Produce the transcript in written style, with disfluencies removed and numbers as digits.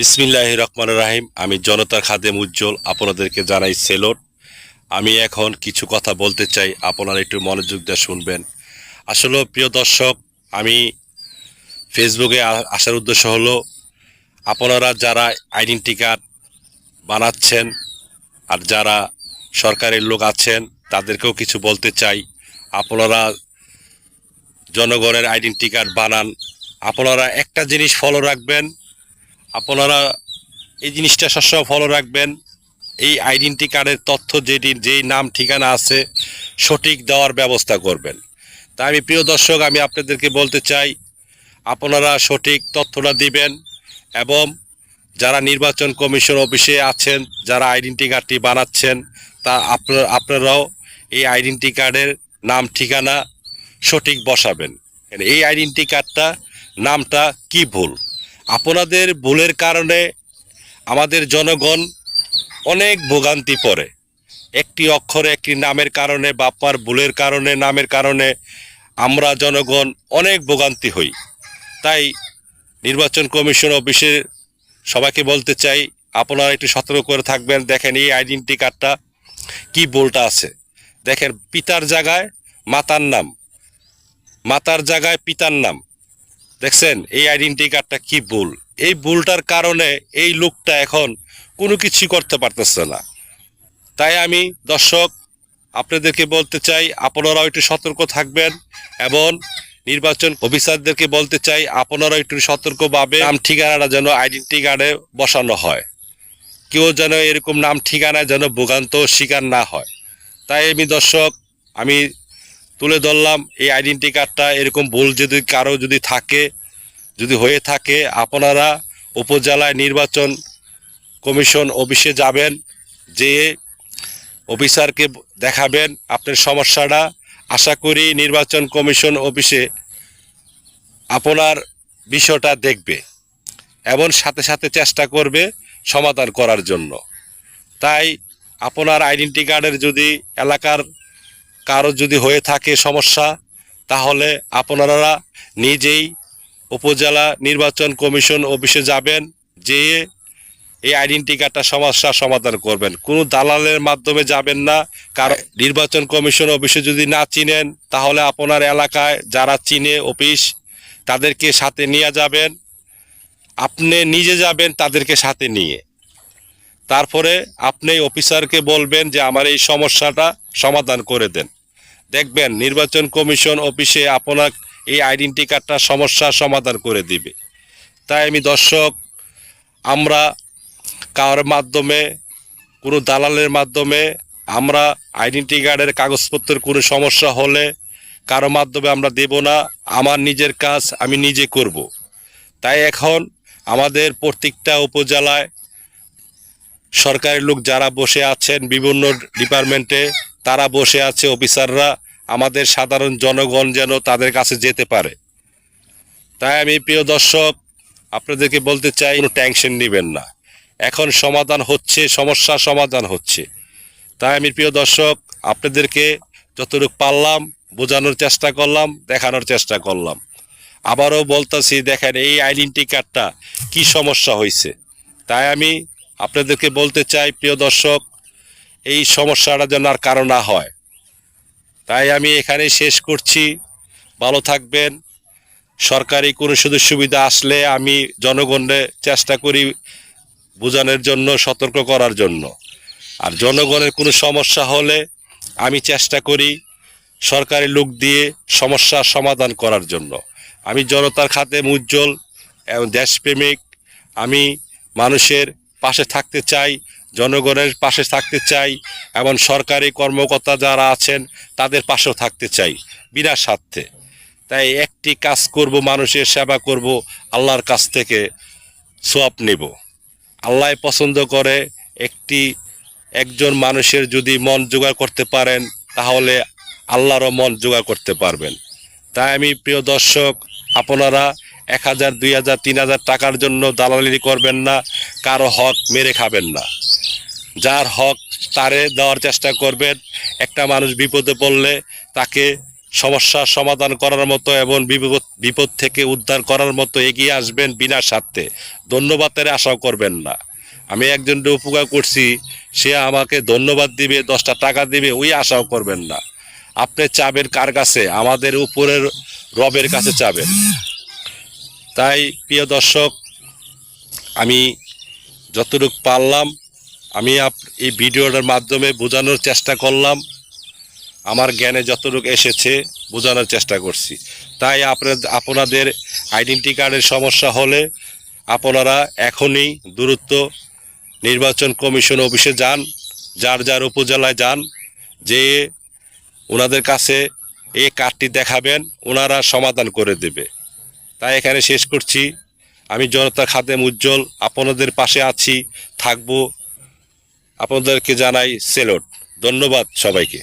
বিসমিল্লাহির রহমানির রহিম। আমি জনতার খাদেম উজ্জ্বল আপনাদেরকে জানাই সেলট। আমি এখন কিছু কথা বলতে চাই, আপনারা একটু মনোযোগ দিয়ে শুনবেন। আসলে প্রিয় দর্শক, আমি ফেসবুকে আসার উদ্দেশ্য হলো আপনারা যারা আইডেন্টি কার্ড বানাচ্ছেন আর যারা সরকারের লোক আছেন তাদেরকেও কিছু বলতে চাই। আপনারা জনগণের আইডেন্টি কার্ড বানান, আপনারা একটা জিনিস ফলো রাখবেন, আপনারা এই জিনিসটা সবসময় ফলো রাখবেন, এই আইডেন্টি কার্ডের তথ্য যেই নাম ঠিকানা আছে সঠিক দেওয়ার ব্যবস্থা করবেন। তাই আমি প্রিয় দর্শক, আমি আপনাদেরকে বলতে চাই আপনারা সঠিক তথ্যটা দিবেন এবং যারা নির্বাচন কমিশন অফিসে আছেন, যারা আইডেন্টি কার্ডটি বানাচ্ছেন, তা আপনারাও এই আইডেন্টি কার্ডের নাম ঠিকানা সঠিক বসাবেন। এই আইডেন্টি কার্ডটা নামটা কি ভুল, আপনাদের ভুলের কারণে আমাদের জনগণ অনেক ভোগান্তি পড়ে। একটি অক্ষরে একটি নামের কারণে, বাপ্পার ভুলের কারণে, নামের কারণে আমরা জনগণ অনেক ভোগান্তি হই। তাই নির্বাচন কমিশন অফিসে সবাইকে বলতে চাই আপনারা একটু সতর্ক করে থাকবেন। দেখেন এই আইডেন্টি কার্ডটা কি ভুলটা আছে, দেখেন পিতার জায়গায় মাতার নাম, মাতার জায়গায় পিতার নাম, দেখছেন এই আইডেন্টি কার্ডটা কি ভুল। এই ভুলটার কারণে এই লোকটা এখন কোনো কিছু করতে পারতেছে না। তাই আমি দর্শক আপনাদেরকে বলতে চাই আপনারাও একটু সতর্ক থাকবেন এবং নির্বাচন অফিসারদেরকে বলতে চাই আপনারাও একটু সতর্কভাবে নাম ঠিকানাটা যেন আইডেন্টি কার্ডে বসানো হয়, কেউ যেন এরকম নাম ঠিকানায় যেন ভোগান্ত শিকার না হয়। তাই আমি দর্শক আমি তুলে ধরলাম এই আইডেন্টি কার্ডটা এরকম ভুল যদি কারো যদি থাকে, যদি হয়ে থাকে, আপনারা উপজেলায় নির্বাচন কমিশন অফিসে যাবেন, যেয়ে অফিসারকে দেখাবেন আপনার সমস্যাটা। আশা করি নির্বাচন কমিশন অফিসে আপনার বিষয়টা দেখবে এবং সাথে সাথে চেষ্টা করবে সমাধান করার জন্য। তাই আপনার আইডেন্টি কার্ডের যদি এলাকার কারো যদি হয়ে থাকে সমস্যা, তাহলে আপনারা নিজেই উপজেলা নির্বাচন কমিশন অফিসে যাবেন, যেয়ে এই আইডেন্টি কার্ডটা সমস্যার সমাধান করবেন। কোনো দালালের মাধ্যমে যাবেন না, কারণ নির্বাচন কমিশন অফিসে যদি না চিনেন তাহলে আপনার এলাকায় যারা চিনে অফিস তাদেরকে সাথে নিয়ে যাবেন, আপনি নিজে যাবেন তাদেরকে সাথে নিয়ে, তারপরে আপনি অফিসারকে বলবেন যে আমার এই সমস্যাটা সমাধান করে দেন। দেখবেন নির্বাচন কমিশন অফিসে আপনার এই আইডেন্টি কার্ডটা সমস্যার সমাধান করে দিবে। তাই আমি দর্শক, আমরা কারোর মাধ্যমে, কোনো দালালের মাধ্যমে আমরা আইডেন্টি কার্ডের কাগজপত্রের কোনো সমস্যা হলে কারো মাধ্যমে আমরা দেব না। আমার নিজের কাজ আমি নিজে করব। তাই এখন আমাদের প্রত্যেকটা উপজেলায় সরকারি লোক যারা বসে আছেন বিভিন্ন ডিপার্টমেন্টে, তারা বসে আছে অফিসাররা, আমাদের সাধারণ জনগণ যেন তাদের কাছে যেতে পারে। তাই আমি প্রিয় দর্শক আপনাদেরকে বলতে চাই কোনো টেনশন নেবেন না, এখন সমাধান হচ্ছে, সমস্যার সমাধান হচ্ছে। তাই আমি প্রিয় দর্শক আপনাদেরকে যতটুকু পারলাম বোঝানোর চেষ্টা করলাম, দেখানোর চেষ্টা করলাম। আবারও বলতেছি, দেখেন এই আইডেন্টি কার্ডটা কি সমস্যা হয়েছে। তাই আমি আপনাদেরকে বলতে চাই প্রিয় দর্শক, এই সমস্যাটা যেন আর কারো না হয়। তাই আমি এখানে শেষ করছি। ভালো থাকবেন। সরকারি কোনো সুযোগ সুবিধা আসলে আমি জনগণের চেষ্টা করি বোঝানোর জন্য, সতর্ক করার জন্য। আর জনগণের কোনো সমস্যা হলে আমি চেষ্টা করি সরকারি লোক দিয়ে সমস্যার সমাধান করার জন্য। আমি জনতার খাদেম উজ্জ্বল এবং দেশপ্রেমিক। আমি মানুষের পাশে থাকতে চাই, জনগণের পাশে থাকতে চাই এবং সরকারি কর্মকর্তা যারা আছেন তাদের পাশেও থাকতে চাই বিনা স্বার্থে। তাই একটি কাজ করব, মানুষের সেবা করব, আল্লাহর কাছ থেকে সোয়াব নেব। আল্লাহ পছন্দ করে একজন মানুষের যদি মন জোগাড় করতে পারেন তাহলে আল্লাহরও মন জোগাড় করতে পারবেন। তাই আমি প্রিয় দর্শক আপনারা 1000, 2000, 3000 টাকার জন্য দালালি করবেন না, কারো হক মেরে খাবেন না। যার হক তারে দেওয়ার চেষ্টা করবেন। একটা মানুষ বিপদে পড়লে তাকে সমস্যার সমাধান করার মতো এবং বিপদ বিপদ থেকে উদ্ধার করার মতো এগিয়ে আসবেন বিনা স্বার্থে। ধন্যবাদের আশাও করবেন না। আমি একজনকে উপকার করছি, সে আমাকে ধন্যবাদ দিবে, 10টা টাকা দিবে, ওই আশাও করবেন না। আপনি চাবেন কার কাছে? আমাদের উপরের রবের কাছে চাবেন। তাই প্রিয় দর্শক, আমি যতটুকু পারলাম আমি এই ভিডিওটার মাধ্যমে বোঝানোর চেষ্টা করলাম। আমার জ্ঞানে যতটুকু এসেছে বোঝানোর চেষ্টা করছি। তাই আপনাদের আইডেন্টি কার্ডের সমস্যা হলে আপনারা এখনই দ্রুত নির্বাচন কমিশন অফিসে যান, যার যার উপজেলায় যান, যে ওনাদের কাছে এই কার্ডটি দেখাবেন, ওনারা সমাধান করে দেবে। তাই এখানে শেষ করছি। আমি জনতা খাদেম উজ্জ্বল আপনাদের পাশে আছি, থাকবো। আপনাদেরকে জানাই সেলুট। ধন্যবাদ সবাইকে।